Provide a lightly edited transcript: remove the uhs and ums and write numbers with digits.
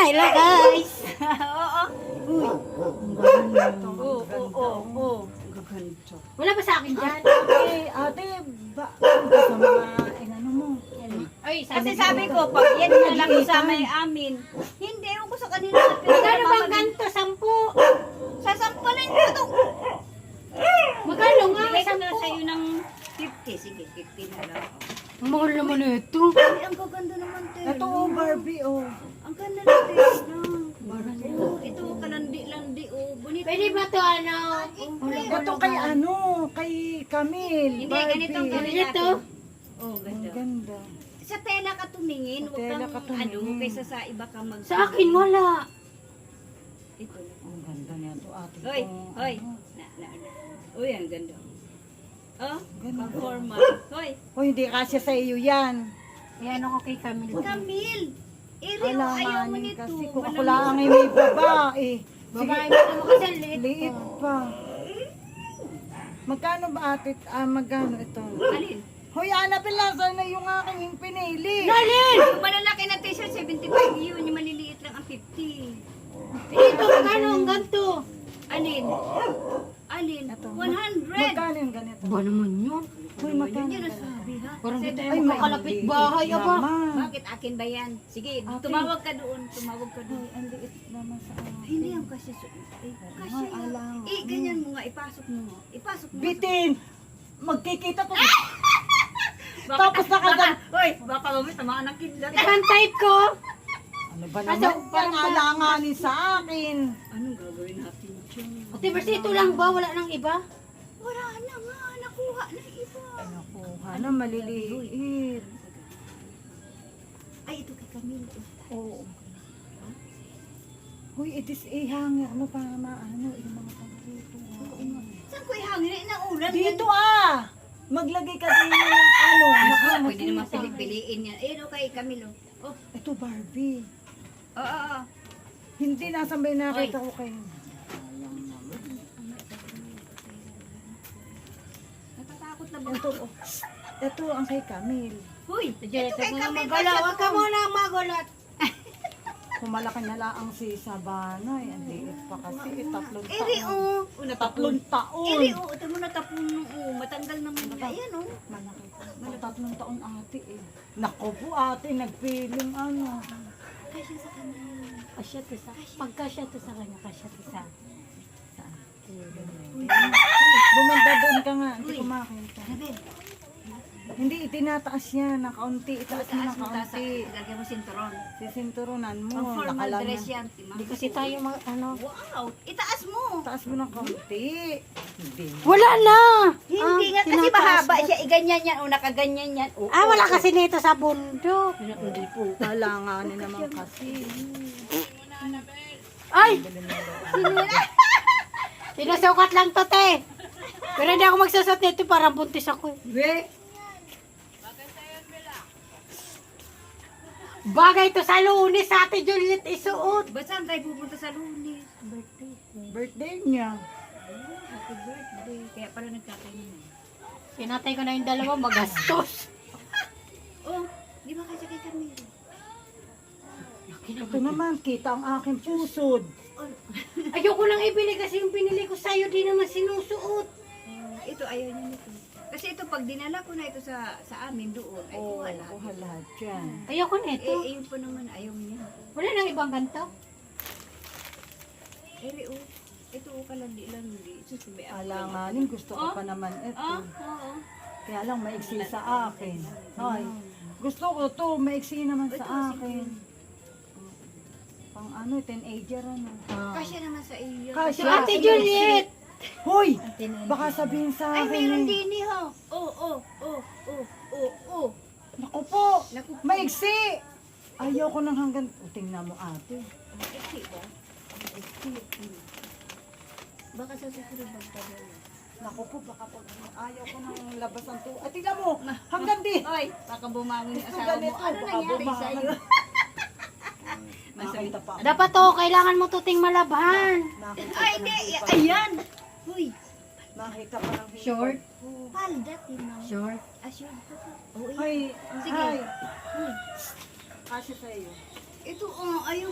Hello guys. Oo. Uy. Oo. Gaganda. Wala ba sa akin dyan? Ate, sa mga inano mo. Ay, Kasi sabi ko, pag yan na lang kasama yung amin. Hindi, ewan ko sa kanila. magkano bang ganito? 10. Sasampalan ko ito. Magkano nga? Bigay ko na sa'yo ng 50. Sige, 50 na lang. Ang mahal naman ito. Ay, ang gaganda naman, Tel. Ito, Barbie, oh. Ang ganda ng Tel. Ito, kalandi-landi, oh. Bonito. Pwede ba to ano? Ito kay ano, kay Camille. Hindi, ganitong Ganito? gawin natin. Oh, Ang ganda. ganda. Sa tela ka tumingin, Sa huwag tela kang ka tumingin. kaysa sa iba ka mag... Sa akin wala. Ito na. Ang ganda niya to, ate. Hoy, Kung hoy. ano. Na. Uy, ang ganda. Oh, Ganda. pang formal. Hoy, Hoy, hindi kasya sa iyo yan. Yan ako kay Camille. Camille. Iri, ayaw mo Alanganin nito. kasi kung ako lang ay may babae. Babae Sige, mo naman kasi ang liit. liit pa. Magkano ba ate? Magkano ito? Alin? Hoy, hanapin lang sana yung aking pinili. Nalin! Yung malalaki na t-shirt, 75 yun. Yung maliliit lang ang 50. Dito, magkano ang ganito? Alin? Alin? Ito. 100. Magkano yung ganito? Ba naman yun? Hoy, magkano? Yun ang sabi, ha? Parang di tayo Ay, makalapit bahay, aba. naman. Bakit akin ba yan? Sige, Akin. tumawag ka doon. Tumawag ka doon. Hoy, ang liit naman sa akin. Hindi yan kasi. Kasi Ay, alang. ganyan mo nga. Ipasok mo nga. Ipasok mo. Bitin! Magkikita to. Tapos nakagan- Hoy, baka mamit tamaan ng kidlat. Ibang type ko. Ano ba Kaso, naman? Parang parang- alanganin sa akin. Anong gagawin natin dyan? Ate, basta ito lang ba? Wala nang iba? Wala na nga. Nakuha na iba. Nakuha na, maliliit. Ay, ito kay Camille. Oo. Hoy, it is a hanger. Ano pa maano? Yung mga pangkito. Saan ko ihangin? Naulan. Dito ah! Maglagay ka din ng ano. Pwede naman pili-piliin yan. Ayun, kay Camille. Oh, Ito Barbie. oo. Hindi, nasan ba yung nakita ko kayo? Natatakot na ba? Ito ang kay Camille. Huy, Diyan, ito kay ito Camille. magala. Huwag ka muna magulat. Kumalaki na lang si Sabana. Ang liit pa kasi. Tatlong Eri, taon. oh. Tatlong taon. Eri, oh. Ito mo natapon, oh. Matanggal naman. Ayan, oh. Malaki pa. Tatlong taon ate eh. Naku po ate, nagpiling ano. Kasya sa kanya. Kasya to sa, pagka siya to sa kanya, kasya to sa. Bumanda doon ka nga. Hindi Uy. ko makita. Anabel, Hindi, itinataas niya na kaunti. Itaas mo na taas mo, taas. kaunti. Lagyan mo sinturon. Sisinturunan mo. Pang formal Nakalan dress na. yan. Timang. Hindi kasi tayo ano. Wow, itaas mo. Taas mo ng kaunti. Hindi. Wala na! Hindi nga kasi tinataas mahaba mo. siya. Iganyan yan. O nakaganyan yan. O, Ah, wala kasi nito sa bundok. Hindi po. Kalanganin naman kasi. Ay! Sinusukat lang to, te. Pero hindi ako magsusot nito, parang buntis ako eh. Be. Bagay to sa Lunes, sa Ate Juliet isuot. Ba't saan tayo pupunta sa Lunes? Birthday niya. Happy birthday. Kaya pala nagkakainan. Pinatay ko na yung dalawa, magastos. Oh, di ba kasi kay Camille? Ito naman, kita ang aking pusod. Ayoko nang ibili kasi yung pinili ko sa'yo, di naman sinusuot. Ito, ayaw niya nito. Kasi ito, pag dinala ko na ito sa amin doon, ay Oo, kuha lahat. kuha lahat yan. Ayoko nito. Yun pa naman, ayaw niya. Wala nang ibang ganito. Oh, ito, kalandi-landi. Susubi ako. Alanganin, gusto ko pa naman ito. Oo. Kaya lang, maiksi sa akin. Ay, gusto ko to, maiksi naman sa akin. Pang ano, teenager ano. Kasya naman sa iyo. Kasya. Si Ate Juliet! Hoy! Baka sabihin sa Ay, akin mayroon eh. din eh, ho. Oh. Naku po! Naku po. Maiksi! Ayaw ko nang hanggang... O, tingnan mo ate. Iksi ba? Baka sa susunod magpagawa. Naku po, baka po. Ayaw ko nang labasan to. At tingnan mo, hanggang di. Oy, baka bumangon yung Gusto asawa mo. ganito, Ano baka nangyari bumangon. sa'yo? Nakita pa. Dapat to, kailangan mo tuting malabhan. Nakita Ay, pa hindi. ng- Ayan. Uy, Nakita pa ng Short? palda, tinan. Short. Asyon. Oh, Ay, Sige. ay. Kasi sa iyo. Ito, ayaw